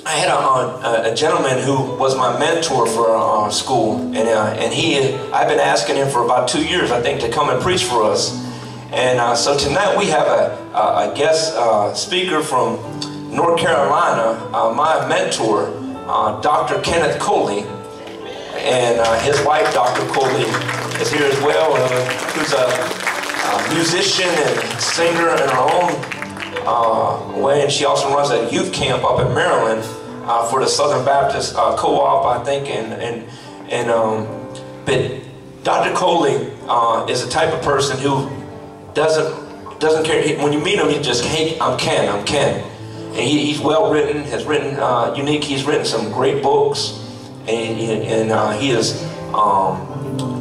I had a gentleman who was my mentor for school, and I've been asking him for about 2 years, I think, to come and preach for us. And so tonight we have a guest speaker from North Carolina, my mentor, Dr. Kenneth Coley, and his wife, Dr. Coley, is here as well, who's a musician and singer in her own way, and she also runs a youth camp up in Maryland for the Southern Baptist Co-op, I think, but Dr. Coley is the type of person who doesn't care. When you meet him, he just, hey, I'm Ken. And he's well written, has written unique. He's written some great books, and he is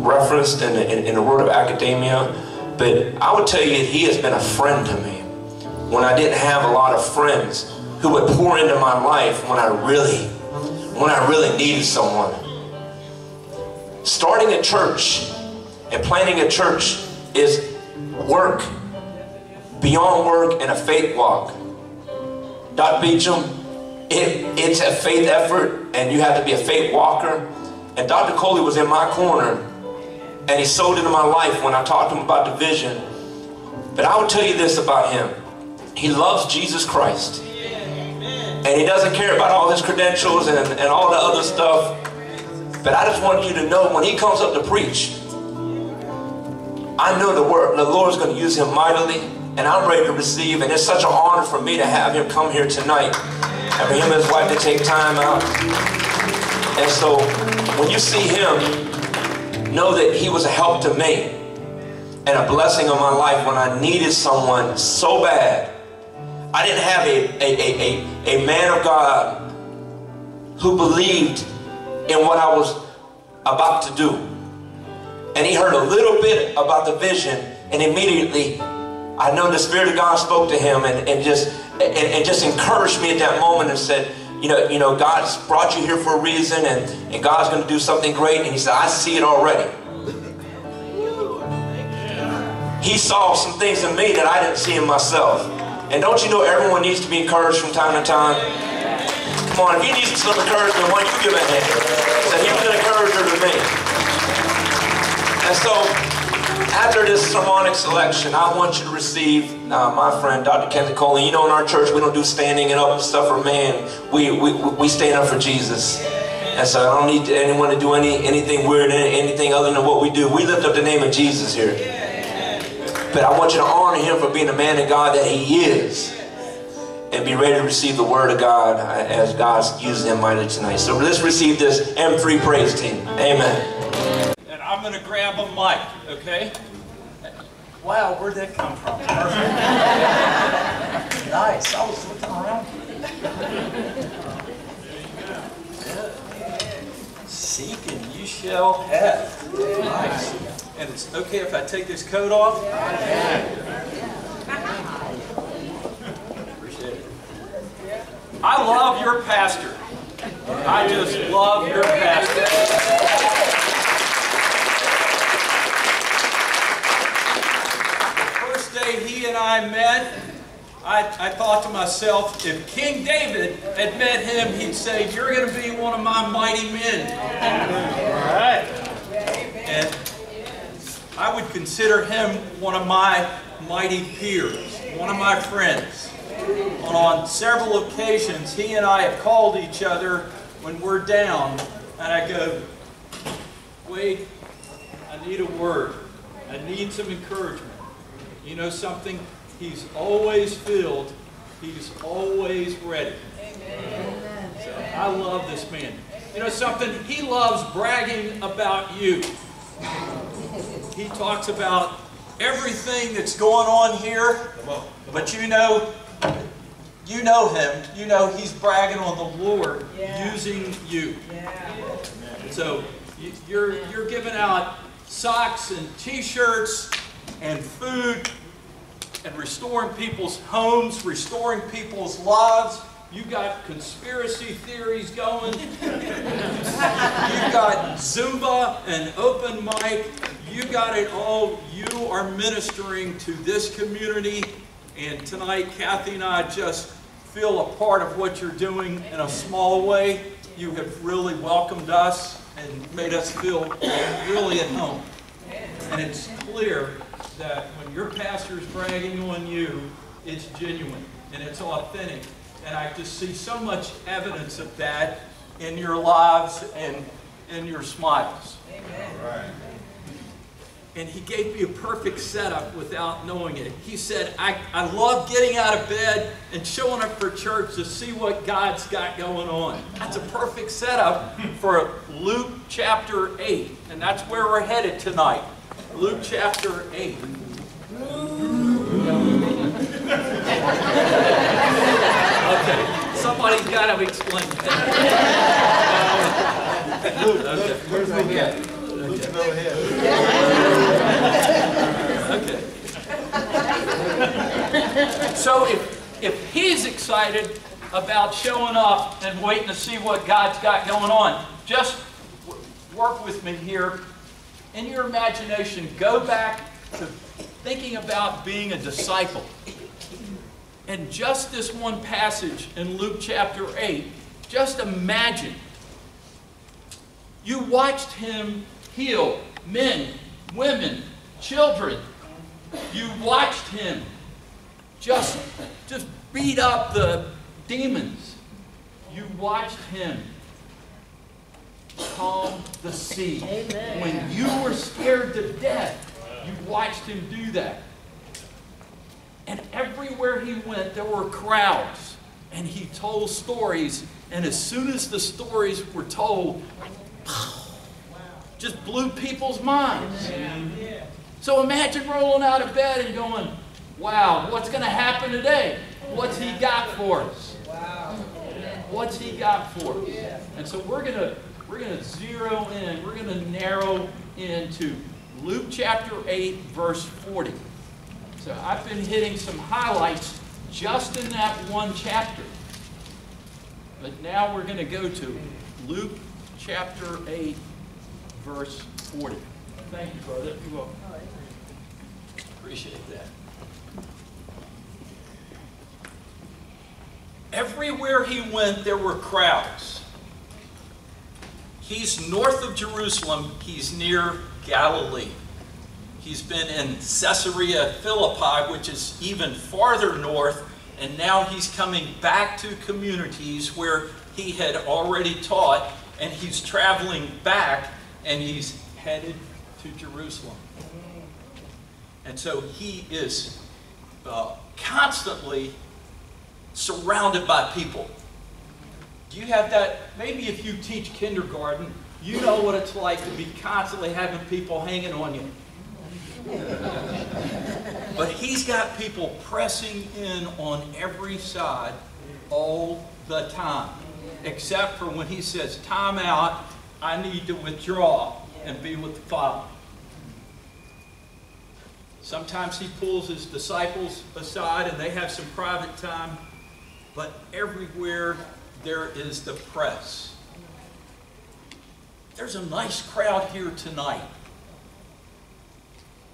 referenced in the world of academia. But I would tell you, he has been a friend to me when I didn't have a lot of friends who would pour into my life when I really needed someone. Starting a church and planting a church is work, beyond work, and a faith walk. Dr. Beecham, it's a faith effort, and you have to be a faith walker. And Dr. Coley was in my corner, and he sowed into my life when I talked to him about the vision. But I would tell you this about him. He loves Jesus Christ. And he doesn't care about all his credentials and all the other stuff. But I just want you to know, when he comes up to preach, I know the Lord's going to use him mightily, and I'm ready to receive. And it's such an honor for me to have him come here tonight, and for him and his wife to take time out. And so when you see him, know that he was a help to me and a blessing on my life when I needed someone so bad. I didn't have a man of God who believed in what I was about to do. And he heard a little bit about the vision, and immediately I know the Spirit of God spoke to him and just encouraged me at that moment and said, you know, God's brought you here for a reason, and God's going to do something great. And he said, I see it already. He saw some things in me that I didn't see in myself. And don't you know, everyone needs to be encouraged from time to time? Come on, if you need some encouragement, why don't you give a hand? So he was an encourager to me. And so, after this sermonic selection, I want you to receive my friend, Dr. Kenneth Coley. You know, in our church, we don't do standing up and stuff for man. We stand up for Jesus. And so I don't need anyone to do anything weird, anything other than what we do. We lift up the name of Jesus here. But I want you to honor him for being the man of God that he is, and be ready to receive the word of God as God's using him mightily tonight. So let's receive this M3 praise team. Amen. And I'm going to grab a mic, okay? Wow, where'd that come from? Nice. I was looking around. Seek and you shall have. Nice. And it's okay if I take this coat off? Appreciate it. I love your pastor. I just love your pastor. The first day he and I met, I thought to myself, if King David had met him, he'd say, you're going to be one of my mighty men. All right. And I would consider him one of my mighty peers, one of my friends. On several occasions, he and I have called each other when we're down, and I go, Wade, I need a word. I need some encouragement. You know something? He's always filled. He's always ready. Amen. So I love this man. You know something? He loves bragging about you. He talks about everything that's going on here, but you know him. You know he's bragging on the Lord using you. So you're giving out socks and T-shirts and food and restoring people's homes, restoring people's lives. You got conspiracy theories going. You got Zumba and open mic. You got it all. You are ministering to this community. And tonight, Kathy and I just feel a part of what you're doing in a small way. You have really welcomed us and made us feel really at home. And it's clear that when your pastor is bragging on you, it's genuine and it's authentic. And I just see so much evidence of that in your lives and in your smiles. Amen. Right. And he gave me a perfect setup without knowing it. He said, I love getting out of bed and showing up for church to see what God's got going on. That's a perfect setup for Luke chapter 8. And that's where we're headed tonight. Luke chapter 8. Okay, somebody's got to explain that. Luke, okay. Where's Luke at? Luke's go ahead. Okay. So if he's excited about showing up and waiting to see what God's got going on, just work with me here. In your imagination, go back to thinking about being a disciple. And just this one passage in Luke chapter 8, just imagine. You watched him heal men, women, children. You watched him just beat up the demons. You watched him calm the sea. Amen. When you were scared to death, you watched him do that. And everywhere he went, there were crowds. And he told stories. And as soon as the stories were told, just blew people's minds. So imagine rolling out of bed and going, wow, what's going to happen today? What's he got for us? What's he got for us? And so we're going to zero in, we're going to narrow into Luke chapter 8, verse 40. So I've been hitting some highlights just in that one chapter. But now we're going to go to Luke chapter 8, verse 40. Thank you, brother. You're welcome. Appreciate that. Everywhere he went, there were crowds. He's north of Jerusalem. He's near Galilee. He's been in Caesarea Philippi, which is even farther north, and now he's coming back to communities where he had already taught, and he's traveling back, and he's headed to Jerusalem. And so he is constantly surrounded by people. Do you have that? Maybe if you teach kindergarten, you know what it's like to be constantly having people hanging on you. But he's got people pressing in on every side all the time. Except for when he says, time out, I need to withdraw and be with the Father. Sometimes he pulls his disciples aside and they have some private time. But everywhere there is the press. There's a nice crowd here tonight.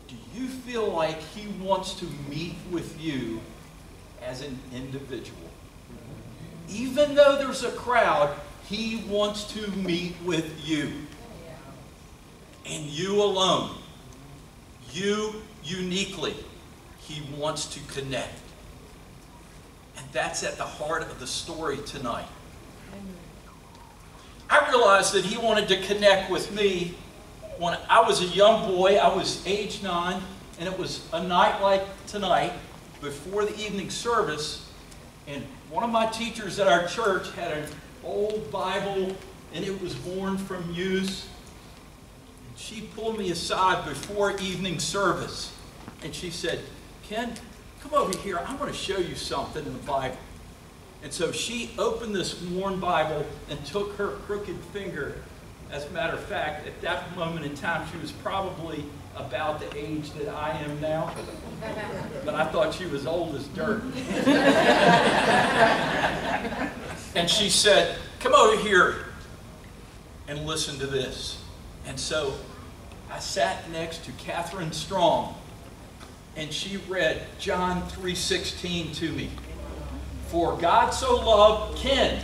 Do you feel like he wants to meet with you as an individual? Even though there's a crowd, he wants to meet with you. And you alone. You uniquely. He wants to connect. And that's at the heart of the story tonight. I realized that he wanted to connect with me when I was a young boy. I was age 9, and it was a night like tonight before the evening service, and one of my teachers at our church had an old Bible, and it was worn from use. And she pulled me aside before evening service, and she said, Ken, come over here. I'm going to show you something in the Bible. And so she opened this worn Bible and took her crooked finger. As a matter of fact, at that moment in time, she was probably about the age that I am now. But I thought she was old as dirt. And she said, come over here and listen to this. And so I sat next to Catherine Strong, and she read John 3:16 to me. For God so loved Ken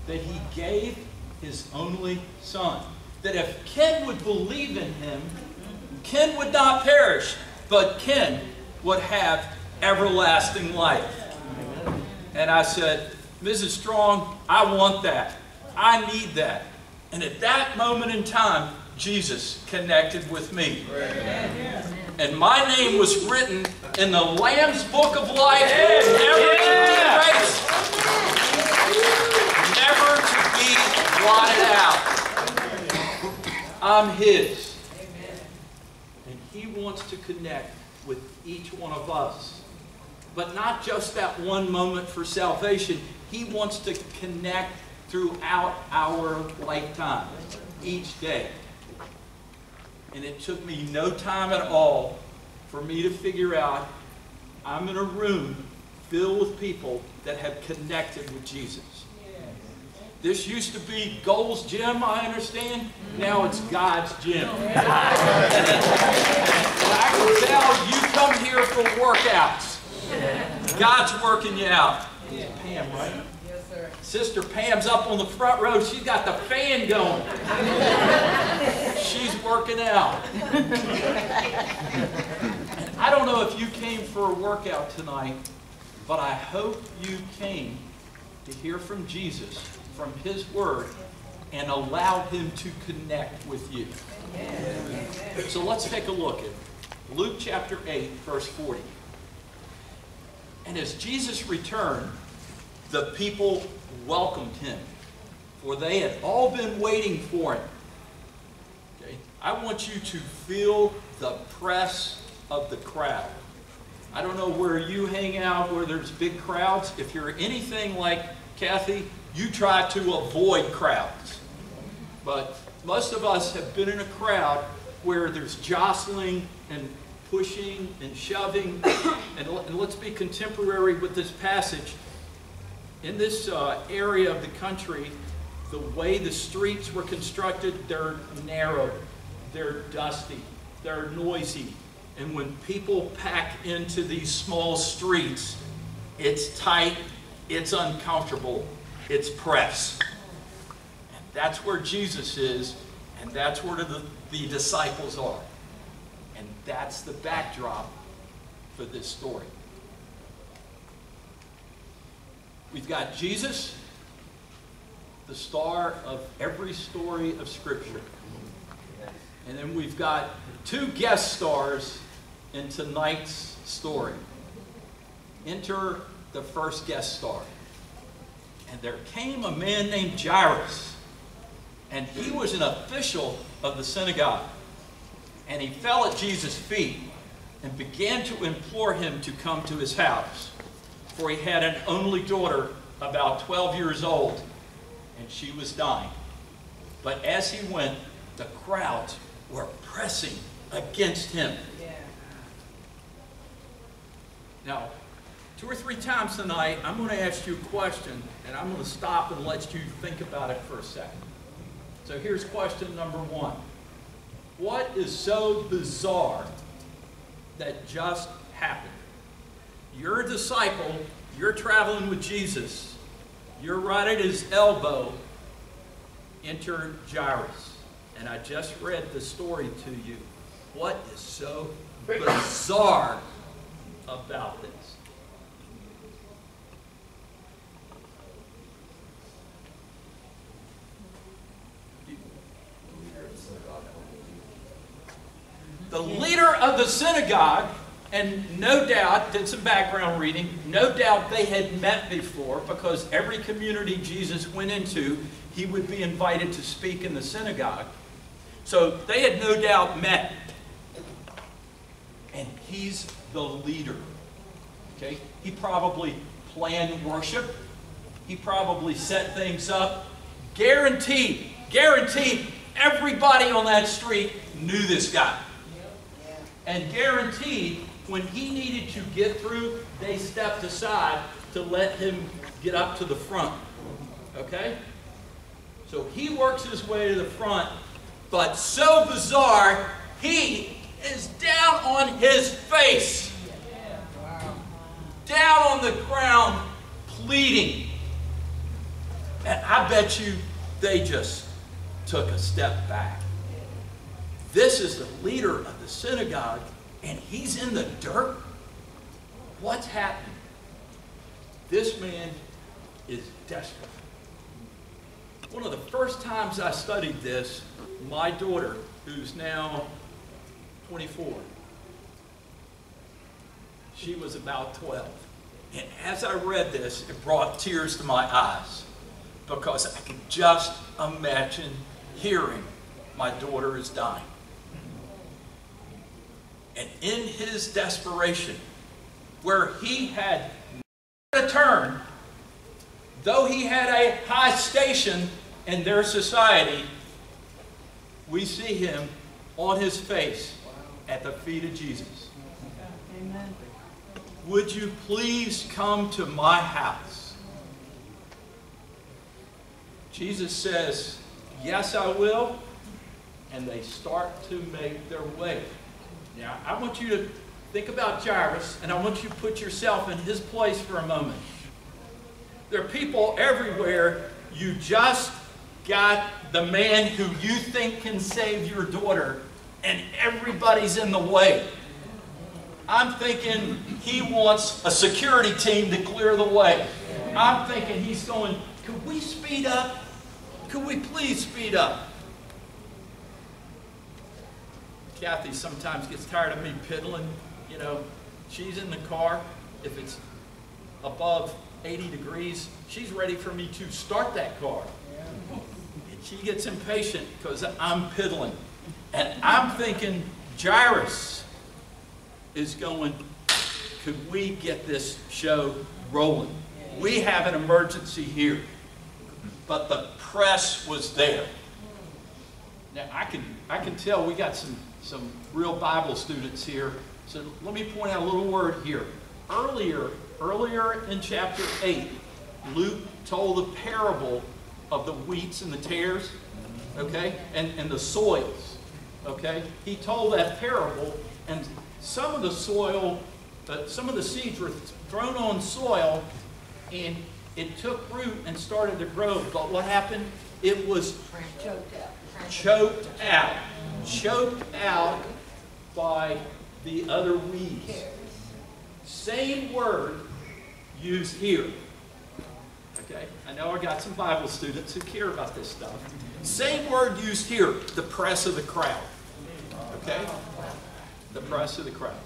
that he gave his only son. That if Ken would believe in him, Ken would not perish, but Ken would have everlasting life. And I said, Mrs. Strong, I want that. I need that. And at that moment in time, Jesus connected with me. And my name was written in the Lamb's Book of Life, never to be erased, never to be blotted out. I'm His. And He wants to connect with each one of us. But not just that one moment for salvation. He wants to connect throughout our lifetime, each day. And it took me no time at all for me to figure out I'm in a room filled with people that have connected with Jesus. This used to be Gold's gym, I understand. Now it's God's gym. And I can tell you come here for workouts. God's working you out. It's Pam, right? Yes, sir. Sister Pam's up on the front row. She's got the fan going. She's working out. And I don't know if you came for a workout tonight, but I hope you came to hear from Jesus, from His Word, and allow Him to connect with you. So let's take a look at Luke chapter 8, verse 40. And as Jesus returned, the people welcomed Him, for they had all been waiting for Him. Okay? I want you to feel the press of the crowd. I don't know where you hang out, where there's big crowds. If you're anything like Kathy, you try to avoid crowds. But most of us have been in a crowd where there's jostling and pushing and shoving. And let's be contemporary with this passage. In this area of the country, the way the streets were constructed, they're narrow, they're dusty, they're noisy. And when people pack into these small streets, it's tight, it's uncomfortable, it's press. And that's where Jesus is, and that's where the disciples are. And that's the backdrop for this story. We've got Jesus, the star of every story of Scripture. And then we've got two guest stars in tonight's story. Enter the first guest star. And there came a man named Jairus, and he was an official of the synagogue. And he fell at Jesus' feet and began to implore him to come to his house. For he had an only daughter, about 12 years old, and she was dying. But as he went, the crowds were pressing against him. Now, 2 or 3 times tonight, I'm going to ask you a question, and I'm going to stop and let you think about it for a second. So here's question number 1. What is so bizarre that just happened? You're a disciple, you're traveling with Jesus, you're right at his elbow, enter Jairus. And I just read the story to you. What is so bizarre about this? The leader of the synagogue, and no doubt, did some background reading, no doubt they had met before, because every community Jesus went into, he would be invited to speak in the synagogue. So they had no doubt met. And he's the leader. Okay? He probably planned worship. He probably set things up. Guaranteed, everybody on that street knew this guy. And guaranteed, when he needed to get through, they stepped aside to let him get up to the front. Okay? So he works his way to the front, but so bizarre, he is down on his face. Down on the ground, pleading. And I bet you they just took a step back. This is the leader of the synagogue, and he's in the dirt? What's happening? This man is desperate. One of the first times I studied this, my daughter, who's now 24, she was about 12. And as I read this, it brought tears to my eyes, because I could just imagine hearing my daughter is dying. And in his desperation, where he had nowhere to turn, though he had a high station in their society, we see him on his face at the feet of Jesus. Amen. Would you please come to my house? Jesus says, yes, I will. And they start to make their way. Now, I want you to think about Jairus, and I want you to put yourself in his place for a moment. There are people everywhere. You just got the man who you think can save your daughter, and everybody's in the way. I'm thinking he wants a security team to clear the way. I'm thinking he's going, could we speed up? Could we please speed up? Kathy sometimes gets tired of me piddling. You know, she's in the car. If it's above 80 degrees, she's ready for me to start that car. And she gets impatient because I'm piddling. And I'm thinking, Jairus is going, could we get this show rolling? We have an emergency here. But the press was there. Now, I can tell we got some real Bible students here. So let me point out a little word here. Earlier in chapter 8, Luke told the parable of the wheats and the tares, okay, and the soils, okay. He told that parable, and some of the soil, some of the seeds were thrown on soil, and it took root and started to grow. But what happened? It was choked out by the other weeds. Same word used here. Okay, I know I got some Bible students who care about this stuff. Same word used here, the press of the crowd. Okay? The press of the crowd.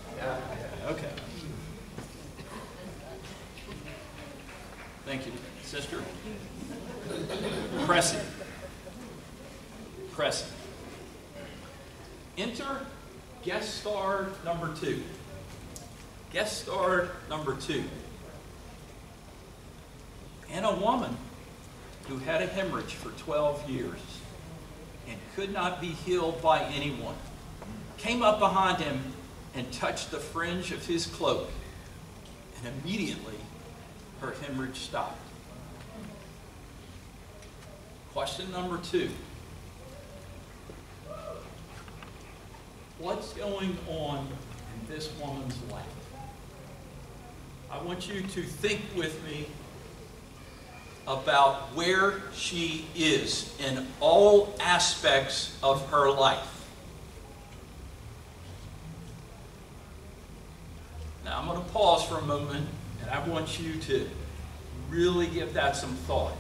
Okay. Thank you, sister. Pressing. Pressing. Enter guest star number 2. Guest star number 2. And a woman who had a hemorrhage for 12 years and could not be healed by anyone came up behind him and touched the fringe of his cloak, and immediately her hemorrhage stopped. Question number 2. What's going on in this woman's life? I want you to think with me about where she is in all aspects of her life. Now, I'm going to pause for a moment, and I want you to really give that some thought.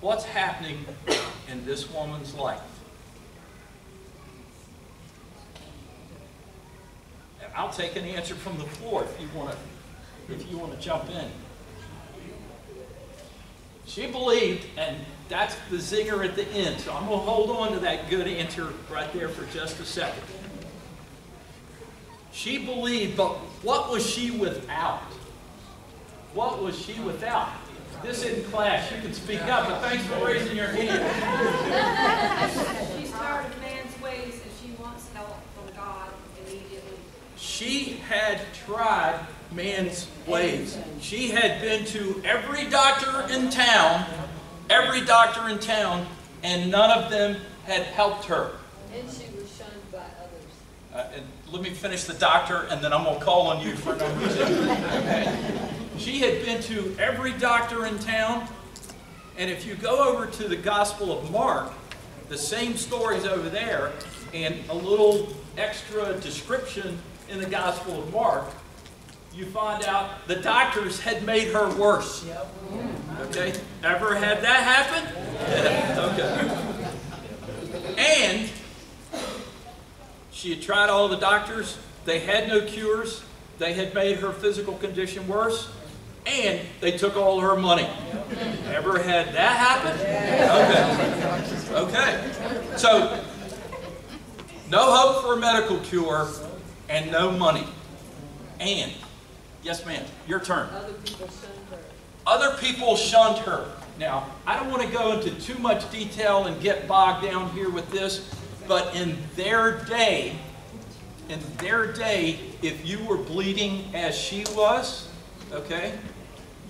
What's happening in this woman's life? And I'll take an answer from the floor if you want to jump in. She believed, and that's the zinger at the end. So I'm going to hold on to that good answer right there for just a second. She believed, but what was she without? What was she without? This isn't class. You can speak up, but thanks for raising your hand. She's tired of man's ways and she wants help from God immediately. She had tried man's ways. She had been to every doctor in town, and none of them had helped her. And she was shunned by others. Let me finish the doctor, and then I'm going to call on you for number 2. Okay? She had been to every doctor in town. And if you go over to the Gospel of Mark, the same story's over there, and a little extra description in the Gospel of Mark, you find out the doctors had made her worse. Okay? Ever had that happen? Yeah. Okay. And she had tried all the doctors. They had no cures. They had made her physical condition worse. And they took all her money. Ever had that happen? Okay. Okay. So, no hope for a medical cure and no money. And, yes ma'am, your turn. Other people shunned her. Now, I don't want to go into too much detail and get bogged down here with this, but in their day, if you were bleeding as she was, okay,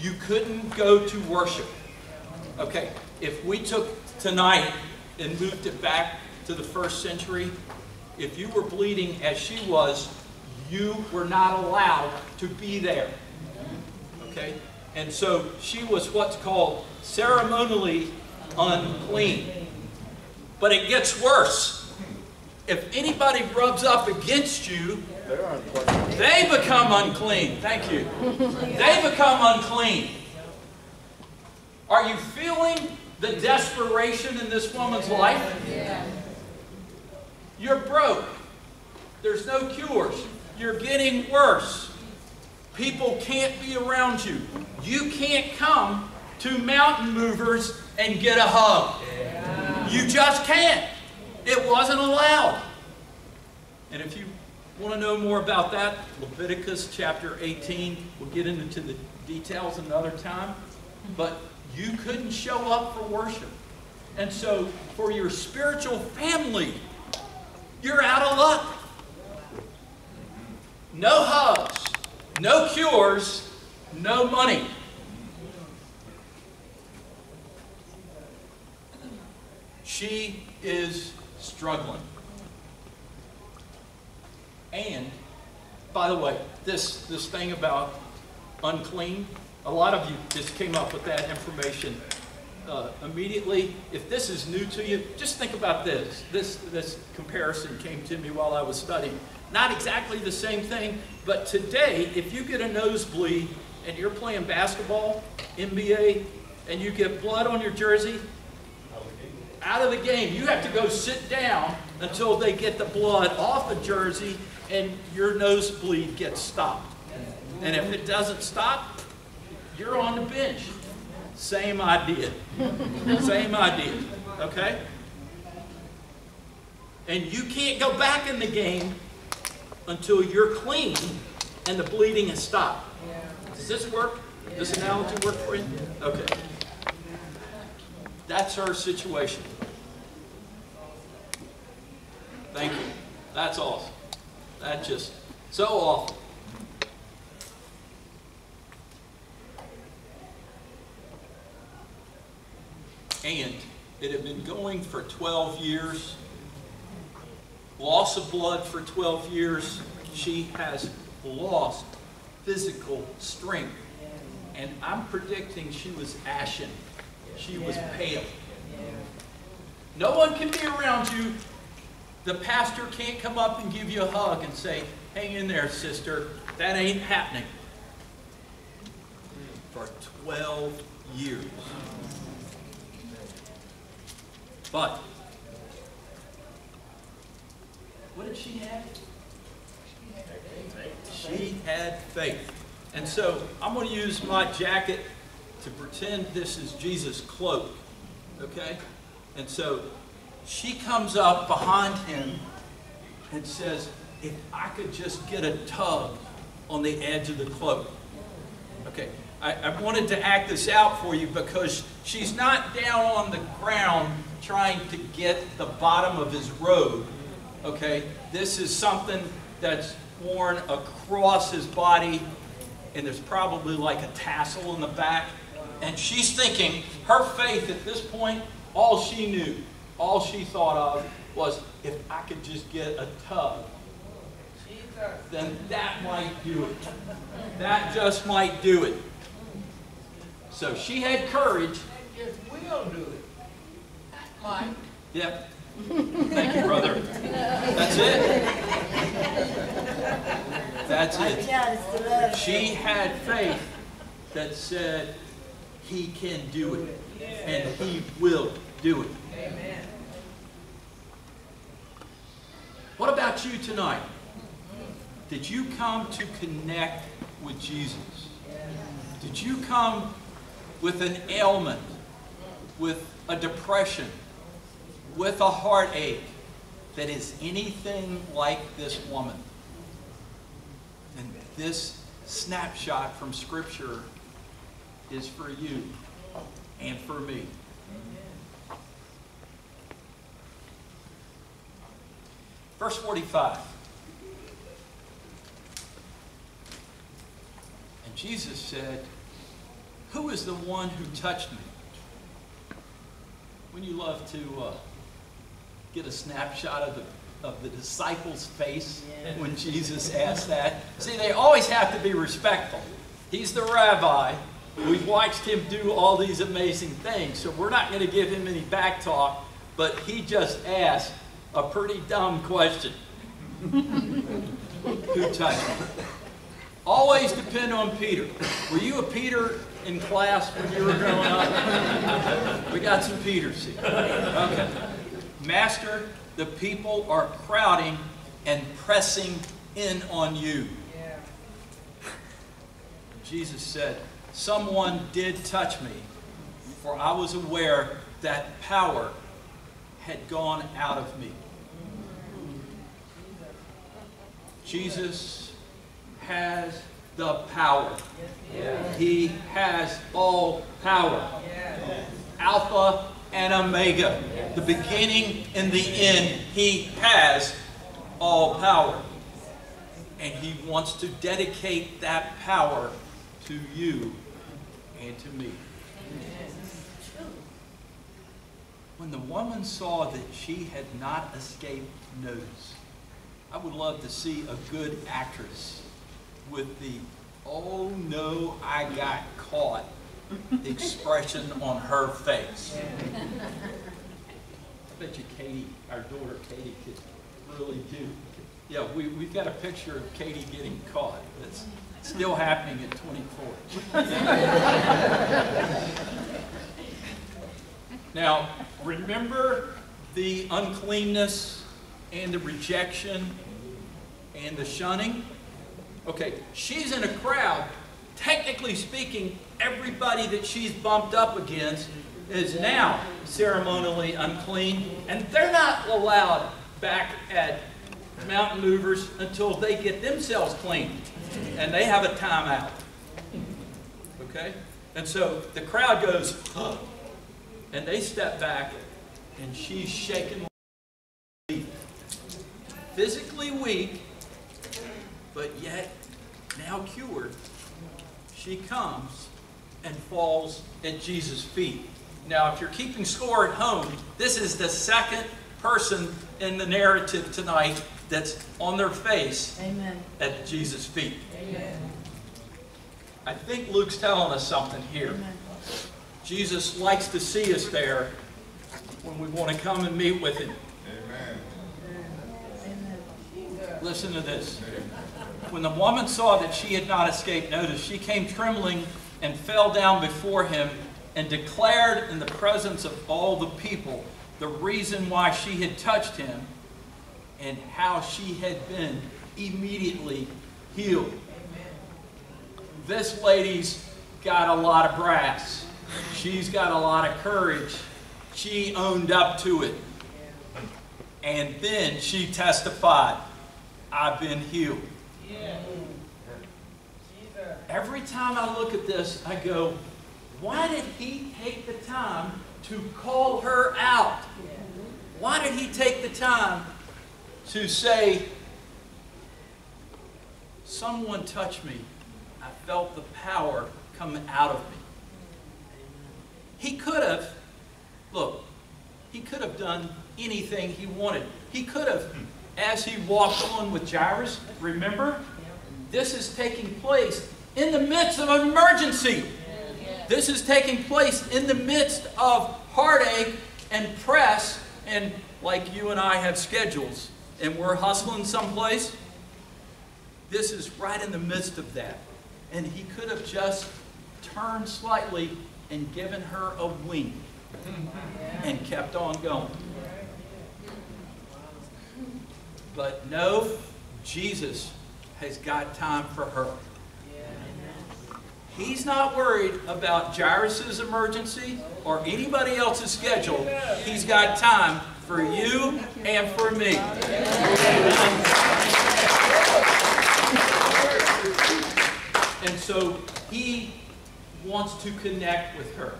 you couldn't go to worship. Okay, if we took tonight and moved it back to the 1st century, if you were bleeding as she was, you were not allowed to be there. Okay, and so she was what's called ceremonially unclean. But it gets worse. If anybody rubs up against you, they become unclean. Thank you. They become unclean. Are you feeling the desperation in this woman's life? You're broke. There's no cures. You're getting worse. People can't be around you. You can't come to Mountain Movers and get a hug. You just can't. It wasn't allowed. And if you want to know more about that, Leviticus chapter 18, we'll get into the details another time. But you couldn't show up for worship. And so for your spiritual family, you're out of luck. No hugs, no cures, no money. She is struggling. And, by the way, this thing about unclean, a lot of you just came up with that information immediately. If this is new to you, just think about this. This comparison came to me while I was studying. Not exactly the same thing, but today, if you get a nosebleed and you're playing basketball, NBA, and you get blood on your jersey, out of the game, you have to go sit down until they get the blood off the jersey and your nosebleed gets stopped. And if it doesn't stop, you're on the bench. Same idea. Same idea. Okay? And you can't go back in the game until you're clean and the bleeding has stopped. Does this work? Does this analogy work for you? Okay. That's her situation. Thank you. That's awesome. That's just so awful. And it had been going for 12 years. Loss of blood for 12 years. She has lost physical strength. And I'm predicting she was ashen. She was pale. No one can be around you. The pastor can't come up and give you a hug and say, hang in there, sister. That ain't happening. For 12 years. But, what did she have? She had faith. And so, I'm going to use my jacket to pretend this is Jesus' cloak. Okay? And so, she comes up behind him and says, if I could just get a tug on the edge of the cloak. Okay, I wanted to act this out for you because she's not down on the ground trying to get the bottom of his robe. Okay, this is something that's worn across his body, and there's probably like a tassel in the back. And she's thinking, her faith at this point, all she knew, all she thought of was, if I could just get a tug, then that might do it. That just might do it. So she had courage. Just will do it. That's mine. Yep. Thank you, brother. That's it. That's it. She had faith that said, he can do it. And he will do it. Amen. What about you tonight? Did you come to connect with Jesus? Did you come with an ailment, with a depression, with a heartache that is anything like this woman? And this snapshot from Scripture is for you and for me. Verse 45. And Jesus said, who is the one who touched me? Wouldn't you love to get a snapshot of the disciples' face when Jesus asked that? See, they always have to be respectful. He's the rabbi. We've watched him do all these amazing things, so we're not going to give him any back talk, but he just asked a pretty dumb question. Who touched me? Always depend on Peter. Were you a Peter in class when you were growing up? We got some Peters here. Okay. Master, the people are crowding and pressing in on you. Jesus said, someone did touch me, for I was aware that power had gone out of me. Jesus has the power. He has all power. Alpha and Omega. The beginning and the end. He has all power. And he wants to dedicate that power to you and to me. When the woman saw that she had not escaped notice, I would love to see a good actress with the, oh no, I got caught expression on her face. I bet you Katie, our daughter Katie, could really do. Yeah, we've got a picture of Katie getting caught. That's still happening at 24. Now, remember the uncleanness and the rejection and the shunning? Okay, she's in a crowd. Technically speaking, everybody that she's bumped up against is now ceremonially unclean, and they're not allowed back at Mountain Movers until they get themselves clean, and they have a timeout. Okay? And so the crowd goes, huh, and they step back, and she's shaken, physically weak, but yet now cured. She comes and falls at Jesus' feet. Now, if you're keeping score at home, this is the second person in the narrative tonight that's on their face at Jesus' feet. Amen. I think Luke's telling us something here. Amen. Jesus likes to see us there when we want to come and meet with him. Amen. Listen to this. When the woman saw that she had not escaped notice, she came trembling and fell down before him and declared in the presence of all the people the reason why she had touched him and how she had been immediately healed. Amen. This lady's got a lot of brass. She's got a lot of courage. She owned up to it. And then she testified, I've been healed. Every time I look at this, I go, why did he take the time to call her out? Why did he take the time to say, someone touched me. I felt the power come out of me. He could have, look, he could have done anything he wanted. He could have, as he walked on with Jairus, remember? This is taking place in the midst of an emergency. This is taking place in the midst of heartache and press, and like you and I have schedules, and we're hustling someplace. This is right in the midst of that. And he could have just turned slightly and given her a wink and kept on going. But no, Jesus has got time for her. He's not worried about Jairus' emergency or anybody else's schedule. He's got time for you and for me. And so he wants to connect with her.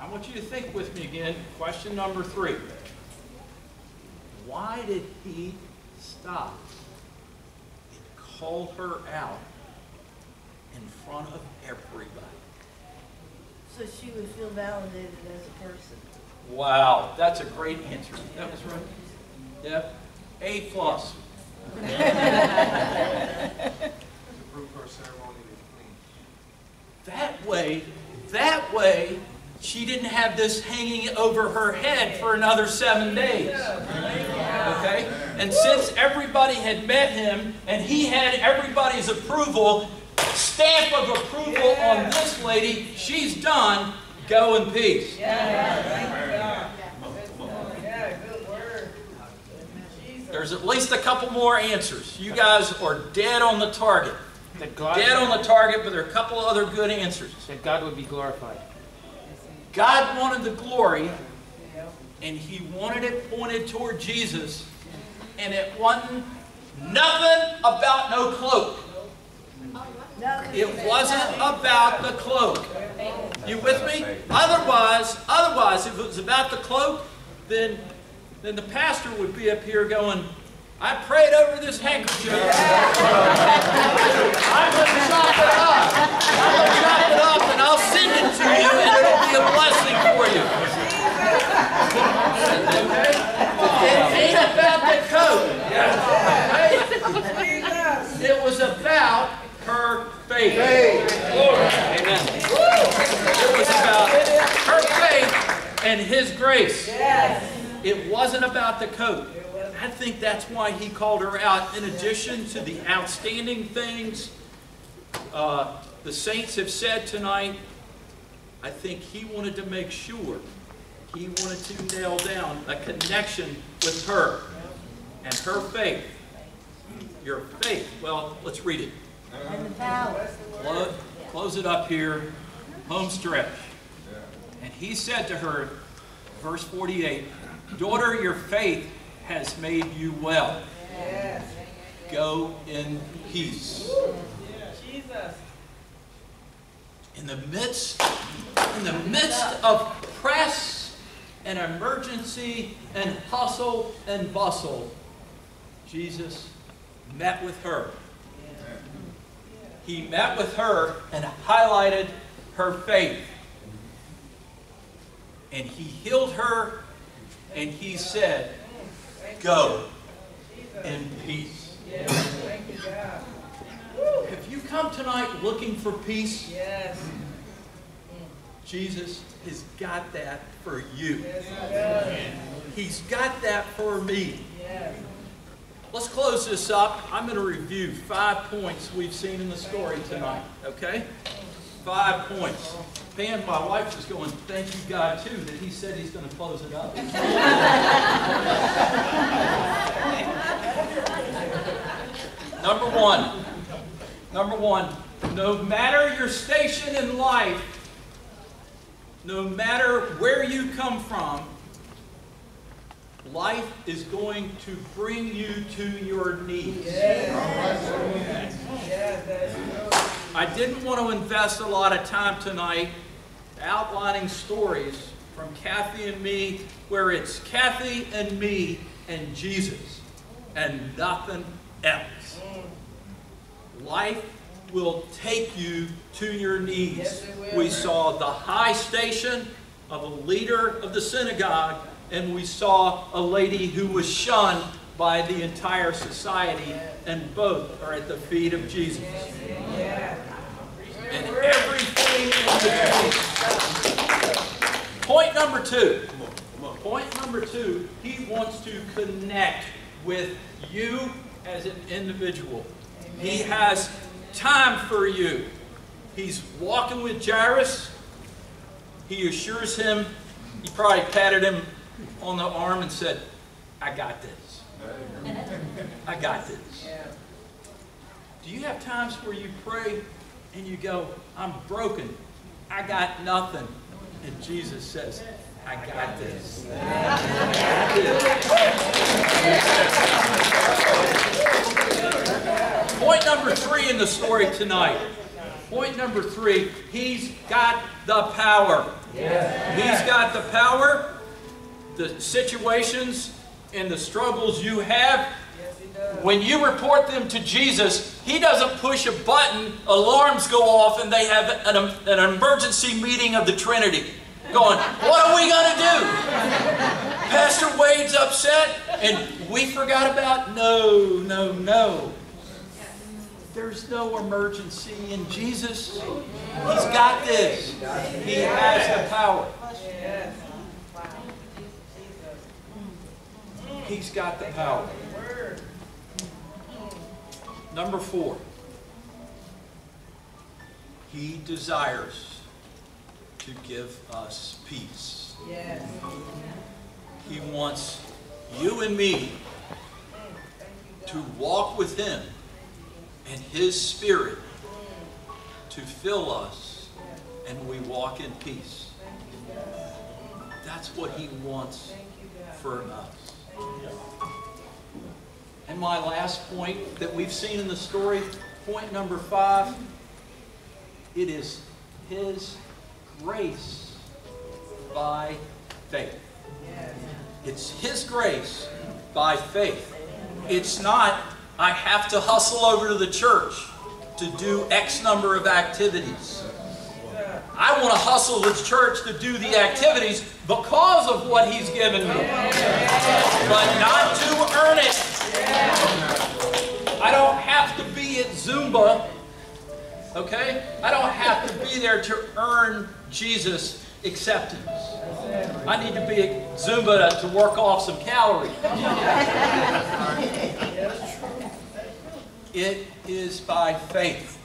I want you to think with me again. Question number 3. Why did he stop and call her out in front of everybody? So she would feel validated as a person. Wow, that's a great answer. That was right. Yep. A+. That way, she didn't have this hanging over her head for another 7 days. Okay? And since everybody had met him, and he had everybody's approval, stamp of approval on this lady, she's done. Go in peace. There's at least a couple more answers. You guys are dead on the target. Dead on the target, but there are a couple other good answers. That God would be glorified. God wanted the glory, and he wanted it pointed toward Jesus, and it wasn't nothing about no cloak. It wasn't about the cloak. You with me? Otherwise, if it was about the cloak, then the pastor would be up here going, I prayed over this handkerchief. I'm going to chop it up. I'm going to chop it up and I'll send it to you and it'll be a blessing for you. It ain't about the coat. It was about her faith. Amen. It was about her faith and his grace. It wasn't about the coat. I think that's why he called her out. In addition to the outstanding things the saints have said tonight, I think he wanted to make sure, he wanted to nail down a connection with her and her faith. Your faith. Well, let's read it. And the power. Close it up here. Home stretch. And he said to her, verse 48, daughter, your faith has made you well. Go in peace. In the midst of press and emergency and hustle and bustle, Jesus met with her. He met with her and highlighted her faith. And he healed her, and he said, go in peace. Have you come tonight looking for peace? Yes. Jesus has got that for you. He's got that for me. Let's close this up. I'm going to review 5 points we've seen in the story tonight. Okay? 5 points. Pam, my wife, is going, thank you, God, too, that he said he's going to close it up. Number one, no matter your station in life, no matter where you come from, life is going to bring you to your knees. I didn't want to invest a lot of time tonight outlining stories from Kathy and me where it's Kathy and me and Jesus and nothing else. Life will take you to your knees. Yes, it will. We saw the high station of a leader of the synagogue, and we saw a lady who was shunned by the entire society, and both are at the feet of Jesus. And everything in Point number two. Point number two, he wants to connect with you as an individual. He has time for you. He's walking with Jairus. He assures him, he probably patted him on the arm and said, I got this. I got this. Do you have times where you pray and you go, I'm broken. I got nothing. And Jesus says, I got this. I got this. Point number three in the story tonight. Point number three, he's got the power. He's got the power. The situations and the struggles you have, when you report them to Jesus, he doesn't push a button, alarms go off, and they have an emergency meeting of the Trinity. Going, what are we going to do? Pastor Wade's upset, and we forgot about, no. There's no emergency in Jesus. He's got this. He has the power. He's got the power. Number 4. He desires to give us peace. He wants you and me to walk with him and his Spirit to fill us, and we walk in peace. That's what he wants for us. And my last point that we've seen in the story, point number 5, it is his grace by faith. It's his grace by faith. It's not, I have to hustle over to the church to do X number of activities. I want to hustle the church to do the activities because of what he's given me, but not to earn it. I don't have to be at Zumba, okay? I don't have to be there to earn Jesus' acceptance. I need to be at Zumba to work off some calories. It is by faith.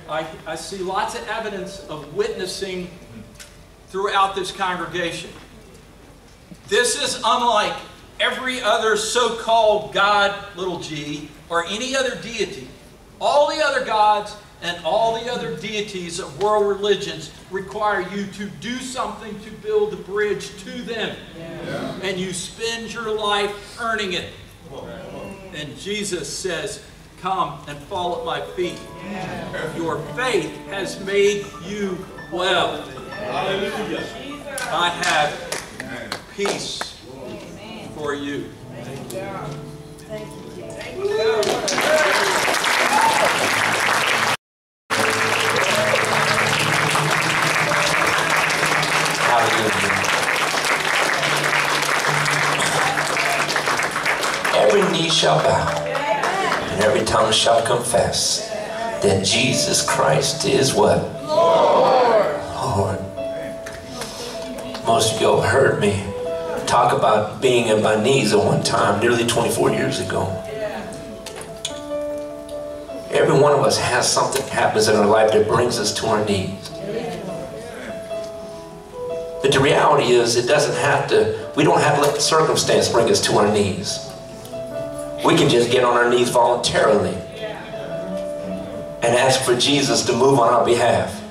I see lots of evidence of witnessing throughout this congregation. This is unlike every other so-called God, little g, or any other deity. All the other gods and all the other deities of world religions require you to do something to build a bridge to them. And you spend your life earning it. And Jesus says, come and fall at my feet. Your faith has made you well. Hallelujah. I have peace for you. Thank you. Hallelujah. Every knee shall bow, and every tongue shall confess that Jesus Christ is what? Lord. Most of you have heard me talk about being on my knees at one time, nearly 24 years ago. Every one of us has something that happens in our life that brings us to our knees. But the reality is, we don't have to let the circumstance bring us to our knees. We can just get on our knees voluntarily and ask for Jesus to move on our behalf.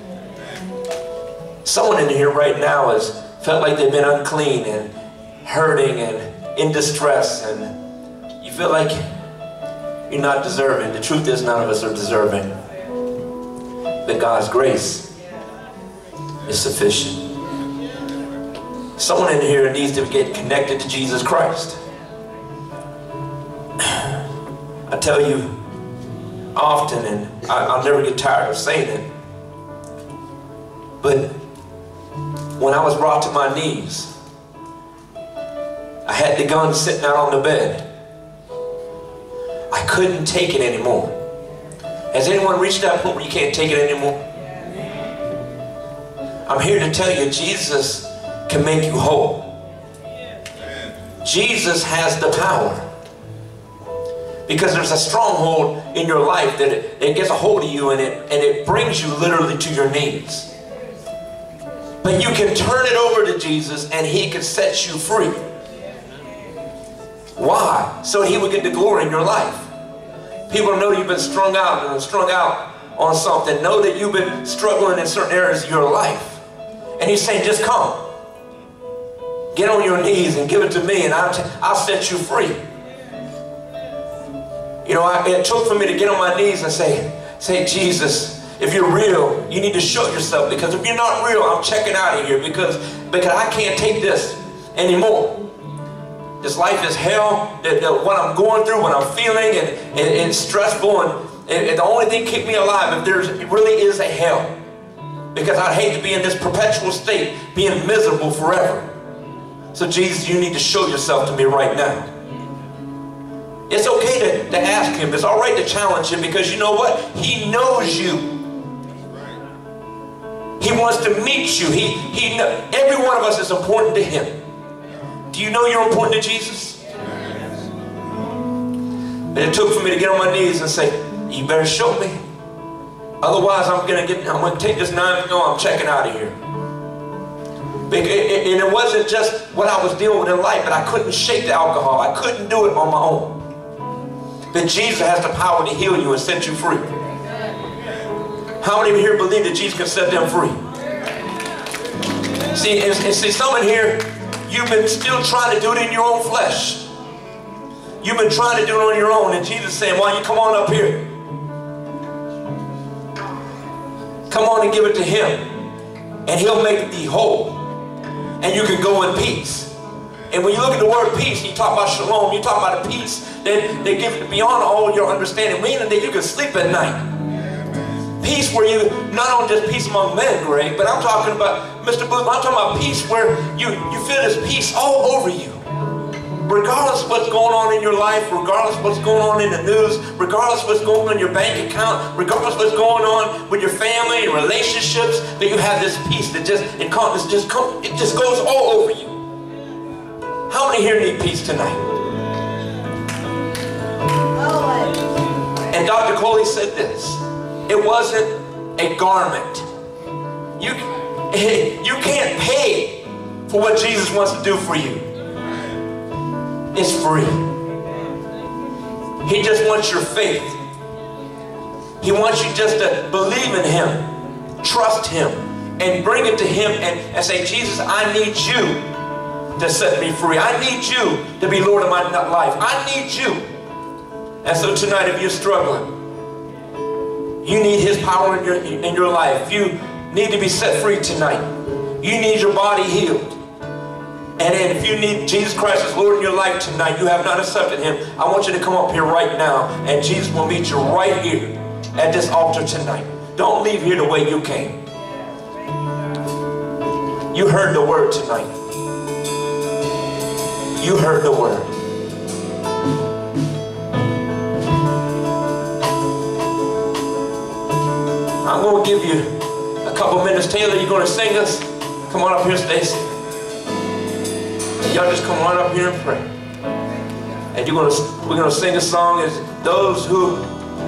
Someone in here right now has felt like they've been unclean and hurting and in distress, and you feel like you're not deserving. The truth is, none of us are deserving. But God's grace is sufficient. Someone in here needs to get connected to Jesus Christ. I tell you often, and I'll never get tired of saying it, but when I was brought to my knees, I had the gun sitting out on the bed. I couldn't take it anymore. Has anyone reached that point where you can't take it anymore? I'm here to tell you, Jesus can make you whole. Jesus has the power. Because there's a stronghold in your life that it gets a hold of you, and it brings you literally to your knees. But you can turn it over to Jesus and he can set you free. Why? So he would get the glory in your life. People know you've been strung out on something. Know that you've been struggling in certain areas of your life. And he's saying, just come. Get on your knees and give it to me, and I'll set you free. You know, it took for me to get on my knees and say, Jesus, if you're real, you need to show yourself. Because if you're not real, I'm checking out of here. Because I can't take this anymore. This life is hell. What I'm going through, what I'm feeling, and it's stressful. And the only thing keep me alive, if it really is a hell. Because I'd hate to be in this perpetual state, being miserable forever. So Jesus, you need to show yourself to me right now. It's okay to ask him. It's all right to challenge him, because you know what? He knows you. He wants to meet you. Every one of us is important to him. Do you know you're important to Jesus? And it took for me to get on my knees and say, you better show me. Otherwise, I'm going to take this 9 no, I'm checking out of here. And it wasn't just what I was dealing with in life, but I couldn't shake the alcohol. I couldn't do it on my own. But Jesus has the power to heal you and set you free. How many of you here believe that Jesus can set them free? See, some in here, you've been still trying to do it in your own flesh. You've been trying to do it on your own, and Jesus is saying, why don't you come on up here? Come on and give it to him, and he'll make thee whole. And you can go in peace. And when you look at the word peace, you talk about shalom, you talk about a peace that they give beyond all your understanding, meaning that you can sleep at night. Peace where you, not only just peace among men, Greg, but I'm talking about, Mr. Booth, I'm talking about peace where you feel this peace all over you. Regardless of what's going on in your life, regardless of what's going on in the news, regardless of what's going on in your bank account, regardless of what's going on with your family and relationships, that you have this peace that it just goes all over you. How many here need peace tonight? And Dr. Coley said this. It wasn't a garment. You can't pay for what Jesus wants to do for you. It's free. He just wants your faith. He wants you just to believe in him, trust him, and bring it to him and say, Jesus, I need you to set me free. I need you to be Lord of my life. I need you. And so tonight, if you're struggling, you need his power in your life. You need to be set free tonight. You need your body healed. And then if you need Jesus Christ as Lord in your life tonight, you have not accepted him, I want you to come up here right now, and Jesus will meet you right here at this altar tonight. Don't leave here the way you came. You heard the word tonight. You heard the word. I'm going to give you a couple minutes. Taylor, you're going to sing us? Come on up here, Stacy. Y'all just come right up here and pray. And we're going to sing a song as those who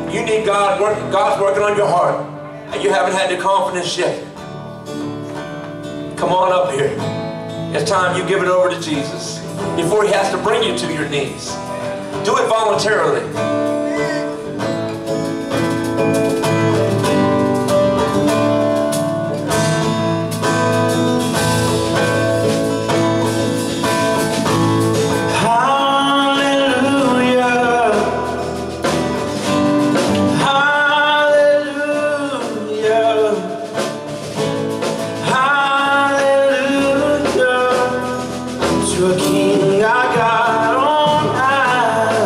you need God's working on your heart and you haven't had the confidence yet. Come on up here. It's time you give it over to Jesus before he has to bring you to your knees. Do it voluntarily. To a king I got on high.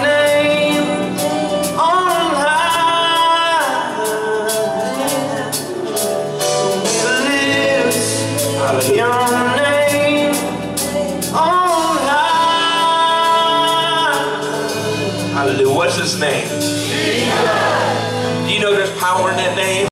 name on high. Lives your name on high. Hallelujah. What's his name? Jesus. Do you know there's power in that name?